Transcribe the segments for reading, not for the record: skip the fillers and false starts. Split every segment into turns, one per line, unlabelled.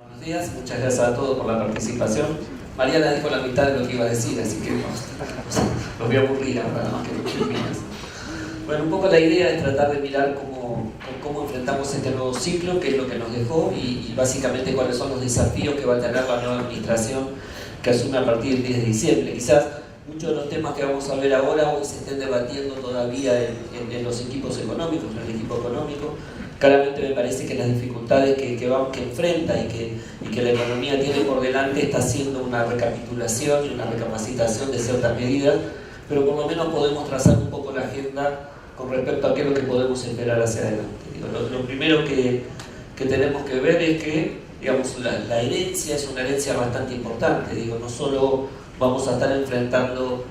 Buenos días, muchas gracias a todos por la participación. Mariana dijo la mitad de lo que iba a decir, así que los voy a aburrir ahora, más que muchas mías. Bueno, un poco la idea es tratar de mirar cómo enfrentamos este nuevo ciclo, qué es lo que nos dejó y básicamente cuáles son los desafíos que va a tener la nueva administración que asume a partir del 10 de diciembre. Quizás muchos de los temas que vamos a ver ahora hoy se estén debatiendo todavía en los equipos económicos, en el equipo económico. Claramente me parece que las dificultades que enfrenta y que la economía tiene por delante está haciendo una recapitulación y una recapacitación de ciertas medidas, pero por lo menos podemos trazar un poco la agenda con respecto a qué es lo que podemos esperar hacia adelante. Lo primero que tenemos que ver es que, digamos, la herencia es una herencia bastante importante. No solo vamos a estar enfrentando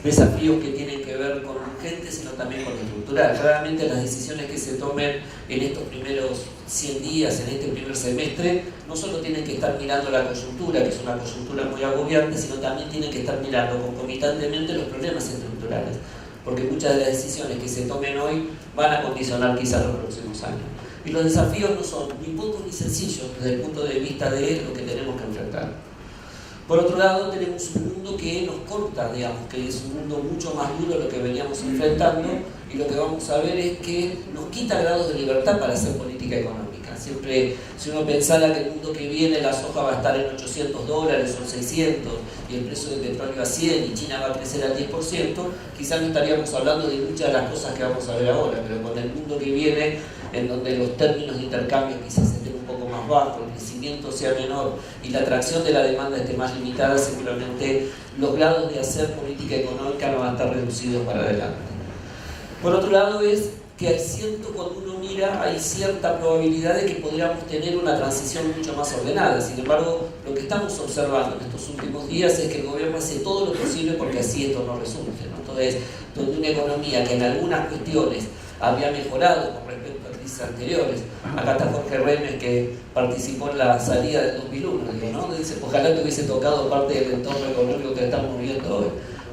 desafíos que tienen que ver con urgente, sino también con lo estructural. Claramente las decisiones que se tomen en estos primeros 100 días, en este primer semestre, no solo tienen que estar mirando la coyuntura, que es una coyuntura muy agobiante, sino también tienen que estar mirando concomitantemente los problemas estructurales, porque muchas de las decisiones que se tomen hoy van a condicionar quizás los próximos años. Y los desafíos no son ni pocos ni sencillos desde el punto de vista de lo que tenemos que enfrentar. Por otro lado, tenemos un mundo que nos corta, que es un mundo mucho más duro de lo que veníamos enfrentando, y lo que vamos a ver es que nos quita grados de libertad para hacer política económica. Siempre, si uno pensara que el mundo que viene la soja va a estar en $800 o 600 y el precio del petróleo a 100 y China va a crecer al 10%, quizás no estaríamos hablando de muchas de las cosas que vamos a ver ahora, pero con el mundo que viene, en donde los términos de intercambio quizás estén un poco más bajos, el crecimiento sea menor y la atracción de la demanda esté más limitada, seguramente los grados de hacer política económica no van a estar reducidos para adelante. Por otro lado es que cuando uno mira hay cierta probabilidad de que podríamos tener una transición mucho más ordenada. Sin embargo, lo que estamos observando en estos últimos días es que el gobierno hace todo lo posible porque así esto no resulte, ¿no? Entonces, donde una economía que en algunas cuestiones había mejorado con respecto a crisis anteriores. Acá está Jorge Remes, que participó en la salida del 2001, ¿no? Dice, ojalá te hubiese tocado parte del entorno económico que estamos viviendo hoy.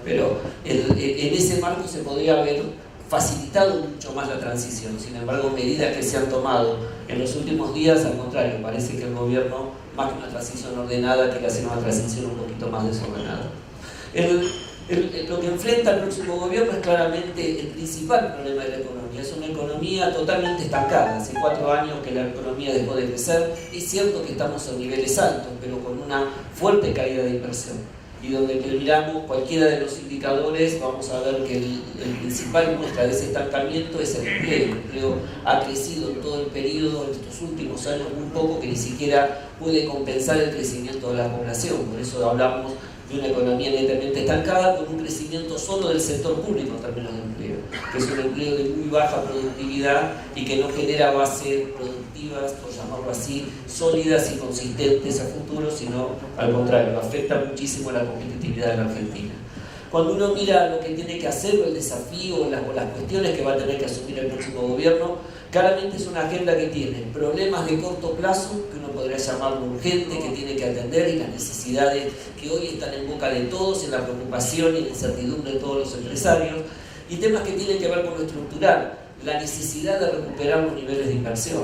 Pero en ese marco se podría haber facilitado mucho más la transición. Sin embargo, medidas que se han tomado en los últimos días, al contrario, parece que el gobierno, más que una transición ordenada, quiere hacer una transición un poquito más desordenada. Lo que enfrenta el próximo gobierno es claramente el principal problema de la economía. Es una economía totalmente estancada. Hace 4 años que la economía dejó de crecer. Es cierto que estamos en niveles altos, pero con una fuerte caída de inversión. Y donde miramos cualquiera de los indicadores, vamos a ver que el principal muestra de ese estancamiento es el empleo. El empleo ha crecido en todo el periodo, en estos últimos años, muy poco, que ni siquiera puede compensar el crecimiento de la población. Por eso hablamos de una economía netamente estancada, con un crecimiento solo del sector público en términos de empleo, que es un empleo de muy baja productividad y que no genera bases productivas, por llamarlo así, sólidas y consistentes a futuro, sino al contrario, afecta muchísimo la competitividad de la Argentina. Cuando uno mira lo que tiene que hacer, el desafío o las cuestiones que va a tener que asumir el próximo gobierno, claramente es una agenda que tiene problemas de corto plazo, que uno podría llamarlo urgente, que tiene que atender, y las necesidades que hoy están en boca de todos, en la preocupación y la incertidumbre de todos los empresarios, y temas que tienen que ver con lo estructural, la necesidad de recuperar los niveles de inversión.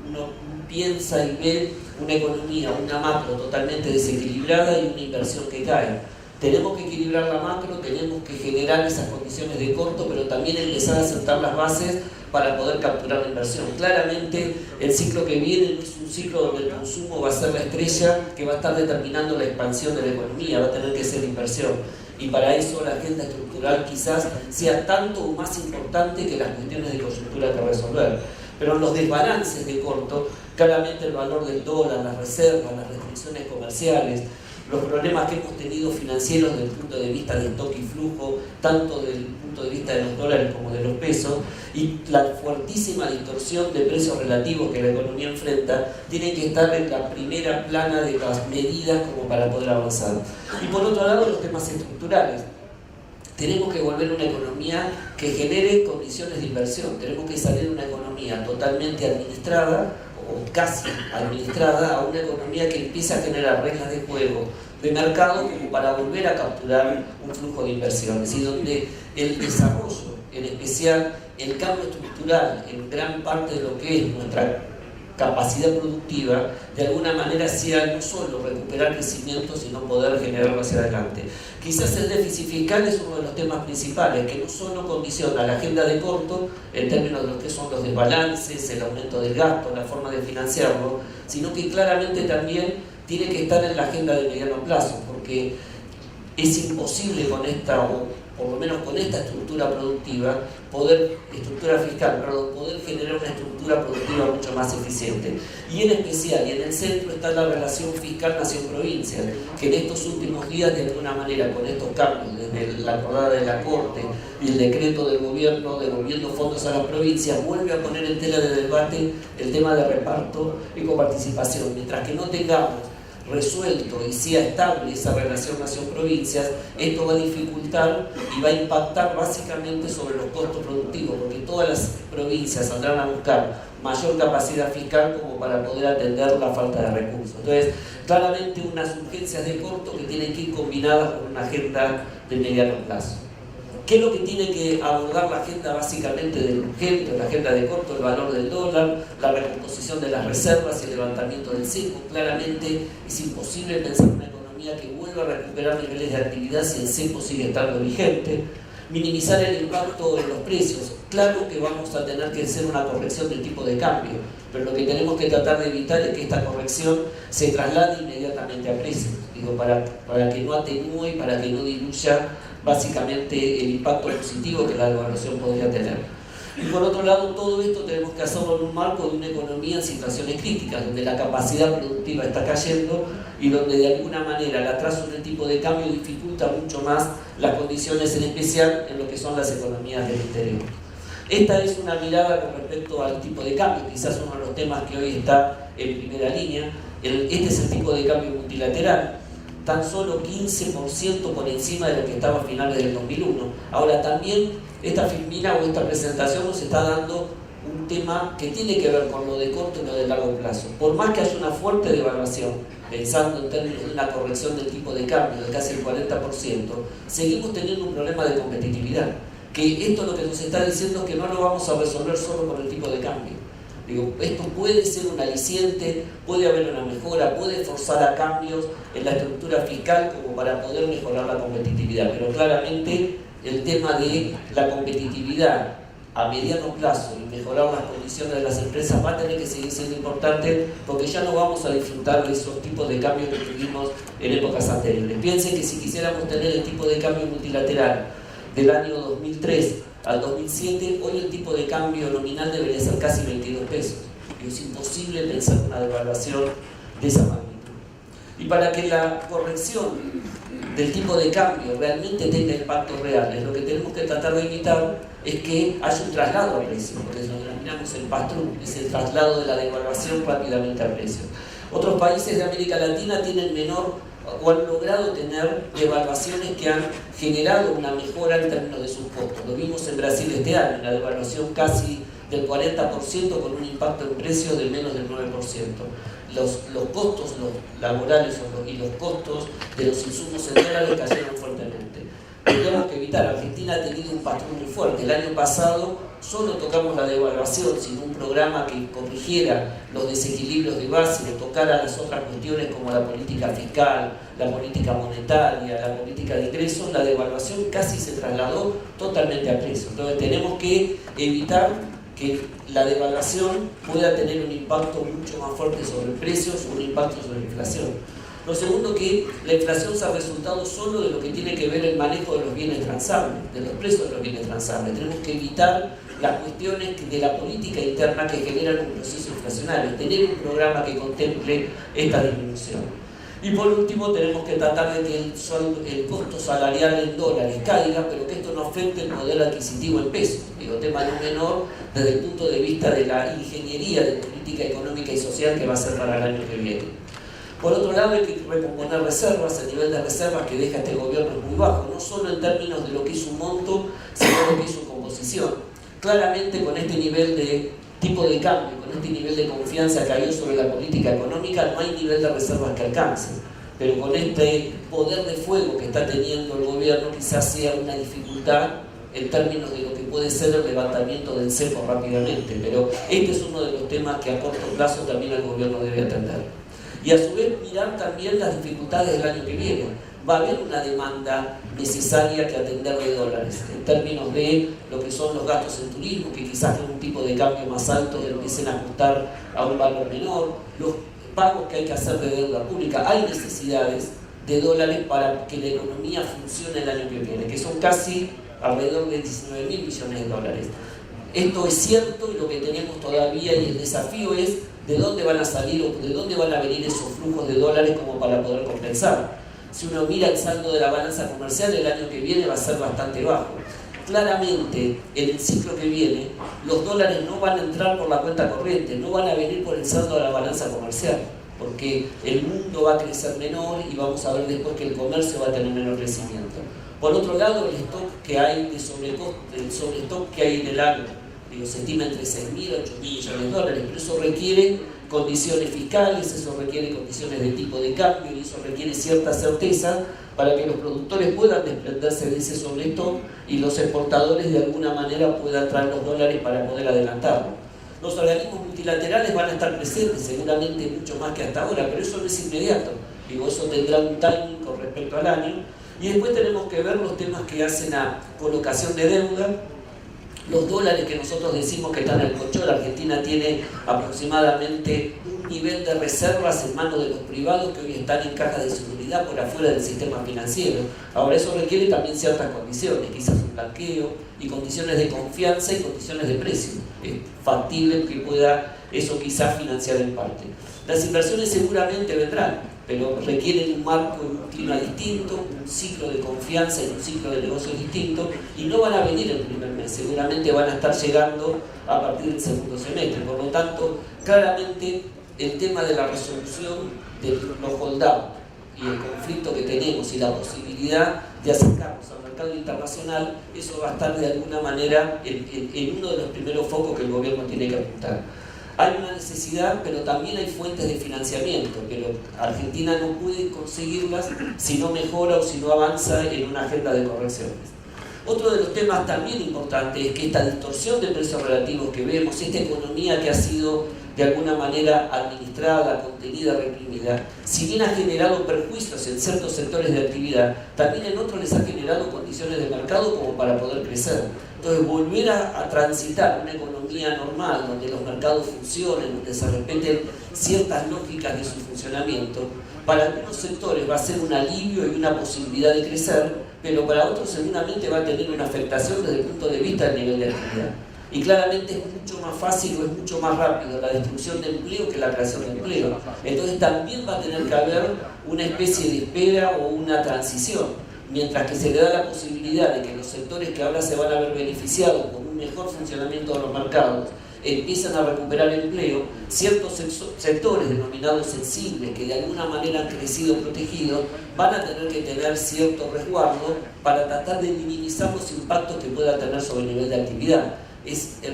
Uno piensa y ve una economía, una macro totalmente desequilibrada y una inversión que cae. Tenemos que equilibrar la macro, tenemos que generar esas condiciones de corto, pero también empezar a sentar las bases para poder capturar la inversión. Claramente el ciclo que viene no es un ciclo donde el consumo va a ser la estrella que va a estar determinando la expansión de la economía, va a tener que ser inversión. Y para eso la agenda estructural quizás sea tanto o más importante que las cuestiones de coyuntura que resolver. Pero en los desbalances de corto, claramente el valor del dólar, las reservas, las restricciones comerciales, los problemas que hemos tenido financieros desde el punto de vista de stock y flujo, tanto desde el punto de vista de los dólares como de los pesos, y la fuertísima distorsión de precios relativos que la economía enfrenta, tienen que estar en la primera plana de las medidas como para poder avanzar. Y por otro lado, los temas estructurales. Tenemos que volver a una economía que genere condiciones de inversión. Tenemos que salir de una economía totalmente administrada, o casi administrada, a una economía que empieza a generar reglas de juego de mercado como para volver a capturar un flujo de inversiones, y donde el desarrollo, en especial el cambio estructural en gran parte de lo que es nuestra capacidad productiva, de alguna manera sea no solo recuperar crecimiento, sino poder generarlo hacia adelante. Quizás el déficit fiscal es uno de los temas principales, que no solo condiciona la agenda de corto, en términos de lo que son los desbalances, el aumento del gasto, la forma de financiarlo, sino que claramente también tiene que estar en la agenda de mediano plazo, porque es imposible con esta, o por lo menos con esta estructura productiva, poder generar una estructura productiva mucho más eficiente. Y en especial, y en el centro, está la relación fiscal nación-provincia, que en estos últimos días, de alguna manera, con estos cambios, desde la acordada de la Corte y el decreto del gobierno devolviendo fondos a las provincias, vuelve a poner en tela de debate el tema de reparto y coparticipación. Mientras que no tengamos resuelto y sea estable esa relación nación-provincias, esto va a dificultar y va a impactar básicamente sobre los costos productivos, porque todas las provincias saldrán a buscar mayor capacidad fiscal como para poder atender la falta de recursos. Entonces, claramente unas urgencias de corto que tienen que ir combinadas con una agenda de mediano plazo. ¿Qué es lo que tiene que abordar la agenda básicamente del urgente, la agenda de corto? El valor del dólar, la recomposición de las reservas y el levantamiento del cepo. Claramente es imposible pensar una economía que vuelva a recuperar niveles de actividad si el cepo sigue estando vigente. Minimizar el impacto en los precios. Claro que vamos a tener que hacer una corrección del tipo de cambio, pero lo que tenemos que tratar de evitar es que esta corrección se traslade inmediatamente a precios. Digo, para que no atenúe y para que no diluya básicamente el impacto positivo que la devaluación podría tener. Y por otro lado, todo esto tenemos que hacerlo en un marco de una economía en situaciones críticas, donde la capacidad productiva está cayendo y donde de alguna manera el atraso en el tipo de cambio dificulta mucho más las condiciones, en especial en lo que son las economías del interior. Esta es una mirada con respecto al tipo de cambio, quizás uno de los temas que hoy está en primera línea. Este es el tipo de cambio multilateral, tan solo 15% por encima de lo que estaba a finales del 2001. Ahora también esta filmina o esta presentación nos está dando un tema que tiene que ver con lo de corto y lo de largo plazo. Por más que haya una fuerte devaluación, pensando en términos de una corrección del tipo de cambio de casi el 40%, seguimos teniendo un problema de competitividad. Que esto lo que nos está diciendo es que no lo vamos a resolver solo con el tipo de cambio. Digo, esto puede ser un aliciente, puede haber una mejora, puede forzar a cambios en la estructura fiscal como para poder mejorar la competitividad, pero claramente el tema de la competitividad a mediano plazo y mejorar las condiciones de las empresas va a tener que seguir siendo importante, porque ya no vamos a disfrutar de esos tipos de cambios que tuvimos en épocas anteriores. Piensen que si quisiéramos tener el tipo de cambio multilateral del año 2003 al 2007, hoy el tipo de cambio nominal debería ser casi 22 pesos. Y es imposible pensar una devaluación de esa magnitud. Y para que la corrección del tipo de cambio realmente tenga impacto real, lo que tenemos que tratar de evitar es que haya un traslado a precio, porque lo denominamos el pass-through, es el traslado de la devaluación rápidamente a precio. Otros países de América Latina tienen menor o han logrado tener devaluaciones que han generado una mejora en términos de sus costos. Lo vimos en Brasil este año, una devaluación casi del 40% con un impacto en precios de menos del 9%. Los costos laborales y los costos de los insumos en dólares cayeron fuertemente. Tenemos que evitar. Argentina ha tenido un patrón muy fuerte. El año pasado solo tocamos la devaluación sin un programa que corrigiera los desequilibrios de base, que tocara las otras cuestiones como la política fiscal, la política monetaria, la política de ingresos. La devaluación casi se trasladó totalmente a precio. Entonces tenemos que evitar que la devaluación pueda tener un impacto mucho más fuerte sobre precios o un impacto sobre la inflación. Lo segundo, que la inflación sea resultado solo de lo que tiene que ver el manejo de los bienes transables, de los precios de los bienes transables. Tenemos que evitar las cuestiones de la política interna que generan un proceso inflacionario, tener un programa que contemple esta disminución. Y por último, tenemos que tratar de que el costo salarial en dólares caiga, pero que esto no afecte el poder adquisitivo en pesos. Digo, tema no menor desde el punto de vista de la ingeniería de política económica y social que va a ser para el año que viene. Por otro lado, hay que recomponer reservas. El nivel de reservas que deja este gobierno es muy bajo, no solo en términos de lo que es su monto, sino de lo que es su composición. Claramente, con este nivel de tipo de cambio, con este nivel de confianza que hay sobre la política económica, no hay nivel de reservas que alcance. Pero con este poder de fuego que está teniendo el gobierno, quizás sea una dificultad en términos de lo que puede ser el levantamiento del cepo rápidamente, pero este es uno de los temas que a corto plazo también el gobierno debe atender. Y a su vez mirar también las dificultades del año que viene. Va a haber una demanda necesaria que atender de dólares, en términos de lo que son los gastos en turismo, que quizás con un tipo de cambio más alto empiecen a ajustar a un valor menor, los pagos que hay que hacer de deuda pública. Hay necesidades de dólares para que la economía funcione el año que viene, que son casi alrededor de 19.000 millones de dólares. Esto es cierto, y lo que tenemos todavía y el desafío es de dónde van a salir o de dónde van a venir esos flujos de dólares como para poder compensar. Si uno mira el saldo de la balanza comercial, el año que viene va a ser bastante bajo. Claramente, en el ciclo que viene, los dólares no van a entrar por la cuenta corriente, no van a venir por el saldo de la balanza comercial, porque el mundo va a crecer menor y vamos a ver después que el comercio va a tener menor crecimiento. Por otro lado, el stock que hay de sobrestock que hay en el agro, se estima entre 6.000 a 8.000 millones de dólares, pero eso requiere condiciones fiscales, eso requiere condiciones de tipo de cambio y eso requiere cierta certeza para que los productores puedan desprenderse de ese sobrestock y los exportadores de alguna manera puedan traer los dólares para poder adelantarlo. Los organismos multilaterales van a estar presentes, seguramente mucho más que hasta ahora, pero eso no es inmediato. Digo, eso tendrá un timing con respecto al año. Y después tenemos que ver los temas que hacen a colocación de deuda, los dólares que nosotros decimos que están en el colchón. La Argentina tiene aproximadamente un nivel de reservas en manos de los privados que hoy están en cajas de seguridad por afuera del sistema financiero. Ahora eso requiere también ciertas condiciones, quizás un blanqueo y condiciones de confianza y condiciones de precio. Es factible que pueda eso quizás financiar en parte. Las inversiones seguramente vendrán, pero requieren un marco y un clima distinto, un ciclo de confianza y un ciclo de negocios distinto, y no van a venir el primer mes, seguramente van a estar llegando a partir del segundo semestre. Por lo tanto, claramente el tema de la resolución de los hold-out y el conflicto que tenemos y la posibilidad de acercarnos al mercado internacional, eso va a estar de alguna manera en uno de los primeros focos que el gobierno tiene que apuntar. Hay una necesidad, pero también hay fuentes de financiamiento, pero Argentina no puede conseguirlas si no mejora o si no avanza en una agenda de correcciones. Otro de los temas también importantes es que esta distorsión de precios relativos que vemos, esta economía que ha sido de alguna manera administrada, contenida, reprimida, si bien ha generado perjuicios en ciertos sectores de actividad, también en otros les ha generado condiciones de mercado como para poder crecer. Entonces, volver a transitar una economía normal, donde los mercados funcionen, donde se respeten ciertas lógicas de su funcionamiento, para algunos sectores va a ser un alivio y una posibilidad de crecer, pero para otros seguramente va a tener una afectación desde el punto de vista del nivel de actividad. Y claramente es mucho más fácil o es mucho más rápido la destrucción de empleo que la creación de empleo. Entonces también va a tener que haber una especie de espera o una transición. Mientras que se le da la posibilidad de que los sectores que ahora se van a ver beneficiados con un mejor funcionamiento de los mercados empiezan a recuperar empleo, ciertos sectores denominados sensibles que de alguna manera han crecido protegidos van a tener que tener cierto resguardo para tratar de minimizar los impactos que pueda tener sobre el nivel de actividad.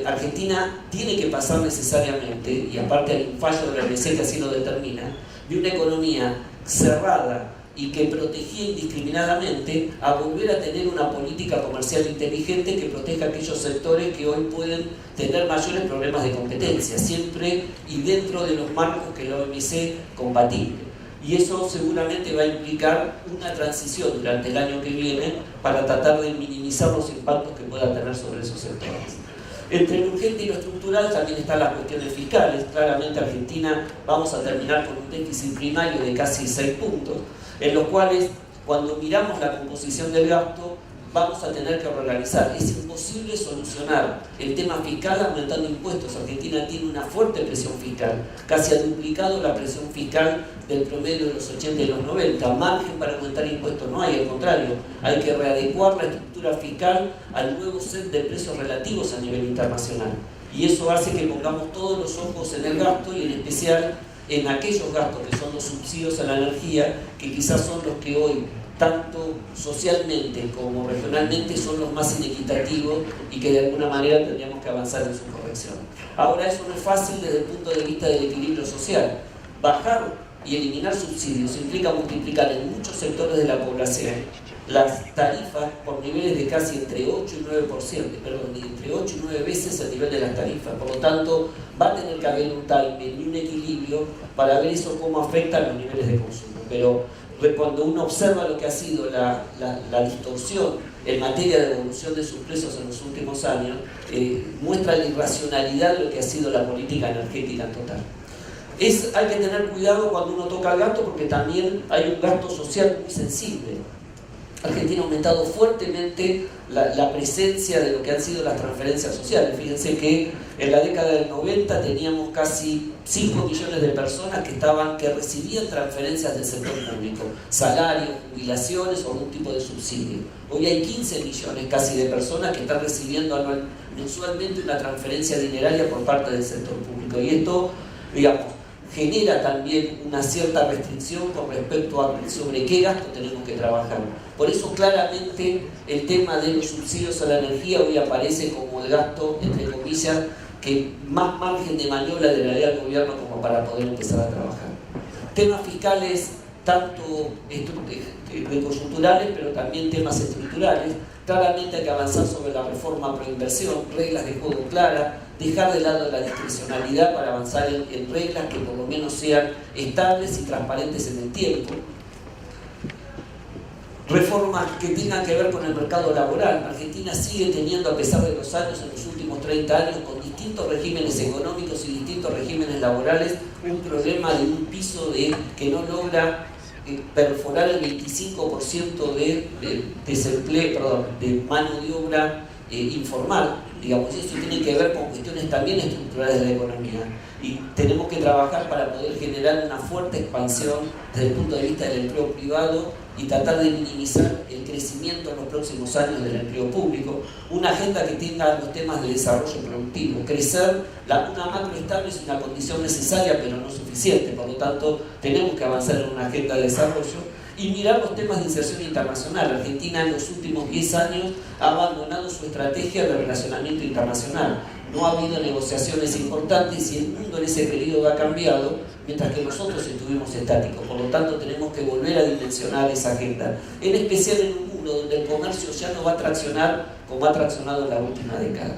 Argentina tiene que pasar necesariamente, y aparte hay un fallo de la OMC que así lo determina, de una economía cerrada y que protegía indiscriminadamente a volver a tener una política comercial inteligente que proteja a aquellos sectores que hoy pueden tener mayores problemas de competencia, siempre y dentro de los marcos que la OMC compatible. Y eso seguramente va a implicar una transición durante el año que viene para tratar de minimizar los impactos que pueda tener sobre esos sectores. Entre lo urgente y lo estructural también están las cuestiones fiscales. Claramente Argentina vamos a terminar con un déficit primario de casi 6 puntos, en los cuales cuando miramos la composición del gasto vamos a tener que reorganizar. Es imposible solucionar el tema fiscal aumentando impuestos. Argentina tiene una fuerte presión fiscal, casi ha duplicado la presión fiscal del promedio de los 80 y los 90. Margen para aumentar impuestos no hay, al contrario, hay que readecuar la estructura fiscal al nuevo set de precios relativos a nivel internacional. Y eso hace que pongamos todos los ojos en el gasto y en especial en aquellos gastos que son los subsidios a la energía, que quizás son los que hoy, tanto socialmente como regionalmente, son los más inequitativos y que de alguna manera tendríamos que avanzar en su corrección. Ahora, eso no es fácil desde el punto de vista del equilibrio social. Bajar y eliminar subsidios implica multiplicar en muchos sectores de la población las tarifas por niveles de casi entre 8 y 9%, perdón, entre 8 y 9 veces el nivel de las tarifas. Por lo tanto, va a tener que haber un timing y un equilibrio para ver eso cómo afecta a los niveles de consumo. Pero cuando uno observa lo que ha sido la distorsión en materia de evolución de sus precios en los últimos años, muestra la irracionalidad de lo que ha sido la política energética en total. Hay que tener cuidado cuando uno toca el gasto, porque también hay un gasto social muy sensible. Argentina ha aumentado fuertemente la presencia de lo que han sido las transferencias sociales. Fíjense que en la década del 90 teníamos casi 5 millones de personas que recibían transferencias del sector público, salarios, jubilaciones o algún tipo de subsidio. Hoy hay 15 millones casi de personas que están recibiendo mensualmente una transferencia dineraria por parte del sector público. Y esto, digamos, genera también una cierta restricción con respecto a sobre qué gasto tenemos que trabajar. Por eso claramente el tema de los subsidios a la energía hoy aparece como el gasto, entre comillas, que más margen de maniobra le daría al gobierno como para poder empezar a trabajar. Temas fiscales tanto coyunturales, pero también temas estructurales. Claramente hay que avanzar sobre la reforma pro inversión, reglas de juego claras, dejar de lado la discrecionalidad para avanzar en reglas que por lo menos sean estables y transparentes en el tiempo. Reformas que tengan que ver con el mercado laboral. Argentina sigue teniendo, a pesar de los años, en los últimos 30 años, con distintos regímenes económicos y distintos regímenes laborales, un problema de un piso que no logra perforar el 25% de desempleo, de mano de obra informal. Digamos, eso tiene que ver con cuestiones también estructurales de la economía. Y tenemos que trabajar para poder generar una fuerte expansión desde el punto de vista del empleo privado y tratar de minimizar el crecimiento en los próximos años del empleo público. Una agenda que tenga los temas de desarrollo productivo. Crecer, una macro estable es una condición necesaria, pero no suficiente. Por lo tanto, tenemos que avanzar en una agenda de desarrollo y mirar los temas de inserción internacional. Argentina en los últimos 10 años ha abandonado su estrategia de relacionamiento internacional. No ha habido negociaciones importantes y el mundo en ese periodo ha cambiado, mientras que nosotros estuvimos estáticos. Por lo tanto, tenemos que volver a dimensionar esa agenda, en especial en un mundo donde el comercio ya no va a traccionar como ha traccionado en la última década.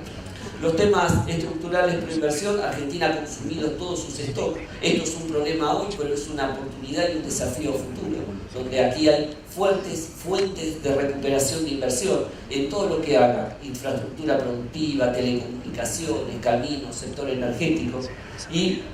Los temas estructurales pro inversión, Argentina ha consumido todos sus stocks. Esto es un problema hoy, pero es una oportunidad y un desafío futuro, donde aquí hay fuentes de recuperación de inversión en todo lo que haga, infraestructura productiva, telecomunicaciones, caminos, sector energético.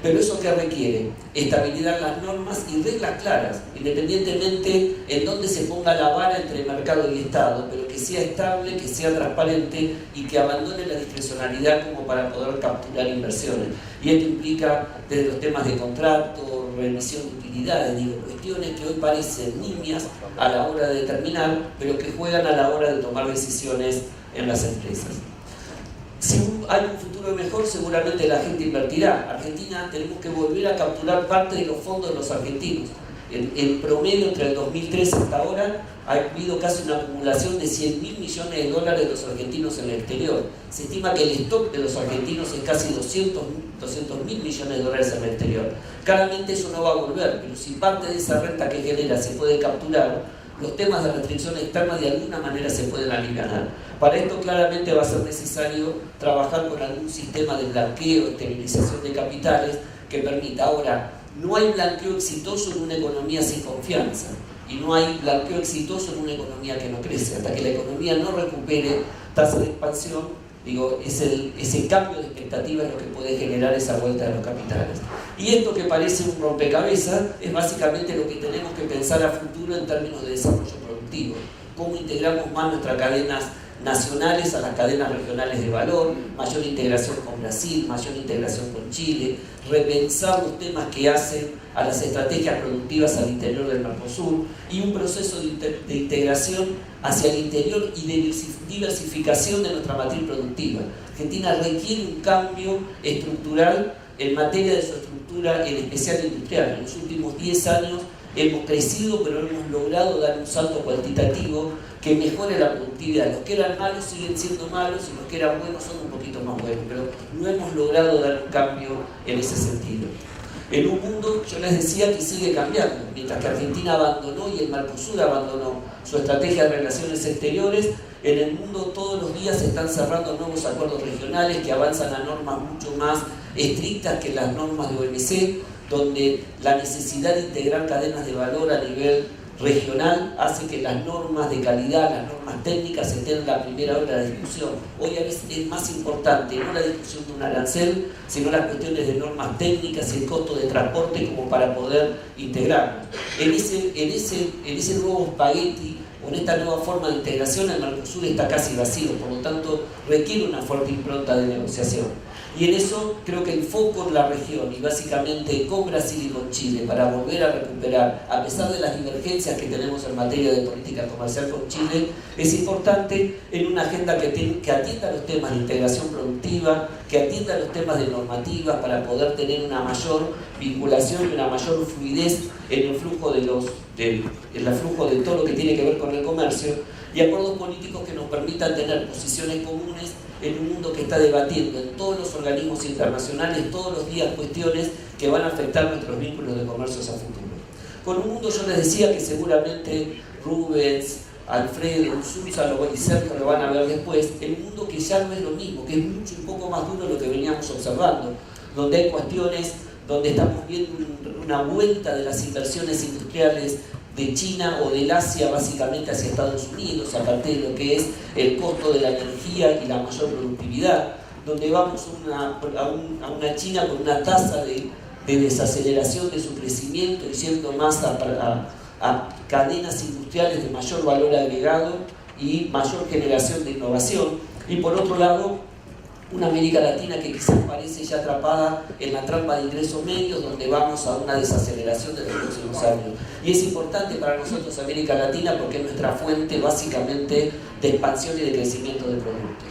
Pero eso que requiere estabilidad en las normas y reglas claras, independientemente en dónde se ponga la vara entre mercado y Estado, pero que sea estable, que sea transparente y que abandone la discrecionalidad como para poder capturar inversiones. Y esto implica desde los temas de contrato, remisión de utilidades, cuestiones que hoy parecen nimias a la hora de determinar, pero que juegan a la hora de tomar decisiones en las empresas. Si hay un futuro mejor, seguramente la gente invertirá. Argentina, tenemos que volver a capturar parte de los fondos de los argentinos. En promedio, entre el 2003 hasta ahora, ha habido casi una acumulación de 100.000 millones de dólares de los argentinos en el exterior. Se estima que el stock de los argentinos es casi 200.000 millones de dólares en el exterior. Claramente eso no va a volver, pero si parte de esa renta que genera se puede capturar, los temas de restricción externa de alguna manera se pueden aliviar. Para esto claramente va a ser necesario trabajar con algún sistema de blanqueo, esterilización de capitales que permita. Ahora, no hay blanqueo exitoso en una economía sin confianza y no hay blanqueo exitoso en una economía que no crece. Hasta que la economía no recupere tasa de expansión, ese cambio de expectativas es lo que puede generar esa vuelta de los capitales. Y esto que parece un rompecabezas es básicamente lo que tenemos que pensar a futuro en términos de desarrollo productivo. Cómo integramos más nuestras cadenas nacionales a las cadenas regionales de valor, mayor integración con Brasil, mayor integración con Chile, repensar los temas que hacen a las estrategias productivas al interior del Mercosur y un proceso de integración hacia el interior y de diversificación de nuestra matriz productiva. Argentina requiere un cambio estructural en materia de su estructura, en especial industrial. En los últimos 10 años hemos crecido, pero no hemos logrado dar un salto cuantitativo que mejore la productividad. Los que eran malos siguen siendo malos y los que eran buenos son un poquito más buenos, pero no hemos logrado dar un cambio en ese sentido. En un mundo, yo les decía, que sigue cambiando, mientras que Argentina abandonó y el Mercosur abandonó su estrategia de relaciones exteriores, en el mundo todos los días se están cerrando nuevos acuerdos regionales que avanzan a normas mucho más estrictas que las normas de OMC, donde la necesidad de integrar cadenas de valor a nivel regional hace que las normas de calidad, las normas técnicas estén en la primera hora de la discusión. Hoy a veces es más importante no la discusión de un arancel, sino las cuestiones de normas técnicas y el costo de transporte como para poder integrarnos. En ese nuevo espagueti o en esta nueva forma de integración, el Mercosur está casi vacío, por lo tanto requiere una fuerte impronta de negociación. Y en eso creo que el foco en la región, y básicamente con Brasil y con Chile, para volver a recuperar, a pesar de las divergencias que tenemos en materia de política comercial con Chile, es importante en una agenda que atienda los temas de integración productiva, que atienda los temas de normativas para poder tener una mayor vinculación y una mayor fluidez en el flujo de todo lo que tiene que ver con el comercio, y acuerdos políticos que nos permitan tener posiciones comunes en un mundo que está debatiendo en todos los organismos internacionales todos los días cuestiones que van a afectar nuestros vínculos de comercio a futuro. Con un mundo, yo les decía que seguramente Rubens, Alfredo, Susa y Sergio lo van a ver después, el mundo que ya no es lo mismo, que es mucho un poco más duro de lo que veníamos observando, donde hay cuestiones, donde estamos viendo una vuelta de las inversiones industriales de China o del Asia básicamente hacia Estados Unidos, a partir de lo que es el costo de la energía y la mayor productividad, donde vamos a una China con una tasa de desaceleración de su crecimiento y yendo más a cadenas industriales de mayor valor agregado y mayor generación de innovación, y por otro lado una América Latina que quizás parece ya atrapada en la trampa de ingresos medios, donde vamos a una desaceleración de los próximos años. Y es importante para nosotros América Latina porque es nuestra fuente básicamente de expansión y de crecimiento de productos.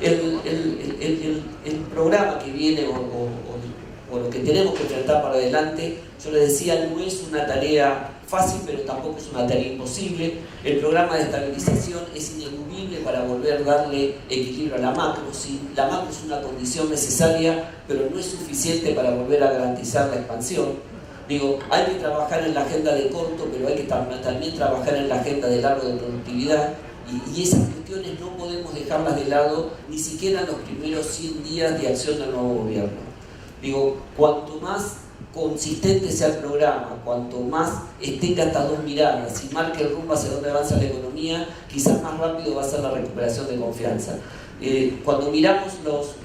El programa que viene o lo que tenemos que enfrentar para adelante, yo les decía, no es una tarea fácil, pero tampoco es una tarea imposible. El programa de estabilización es ineludible para volver a darle equilibrio a la macro. ¿Sí? La macro es una condición necesaria, pero no es suficiente para volver a garantizar la expansión. Digo, hay que trabajar en la agenda de corto, pero hay que también trabajar en la agenda de largo de productividad. Y esas cuestiones no podemos dejarlas de lado ni siquiera en los primeros 100 días de acción del nuevo gobierno. Digo, cuanto más consistente sea el programa, cuanto más tenga estas dos miradas y marque el rumbo hacia donde avanza la economía, quizás más rápido va a ser la recuperación de confianza. Cuando miramos los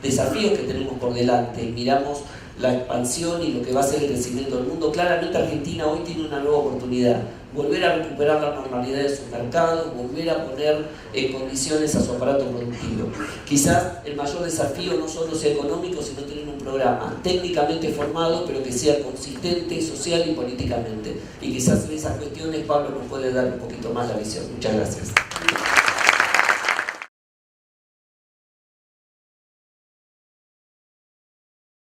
desafíos que tenemos por delante, miramos la expansión y lo que va a ser el crecimiento del mundo, claramente Argentina hoy tiene una nueva oportunidad. Volver a recuperar la normalidad de sus mercados, volver a poner en condiciones a su aparato productivo. Quizás el mayor desafío no solo sea económico, sino tener un programa técnicamente formado, pero que sea consistente, social y políticamente. Y quizás en esas cuestiones Pablo nos puede dar un poquito más la visión. Muchas gracias.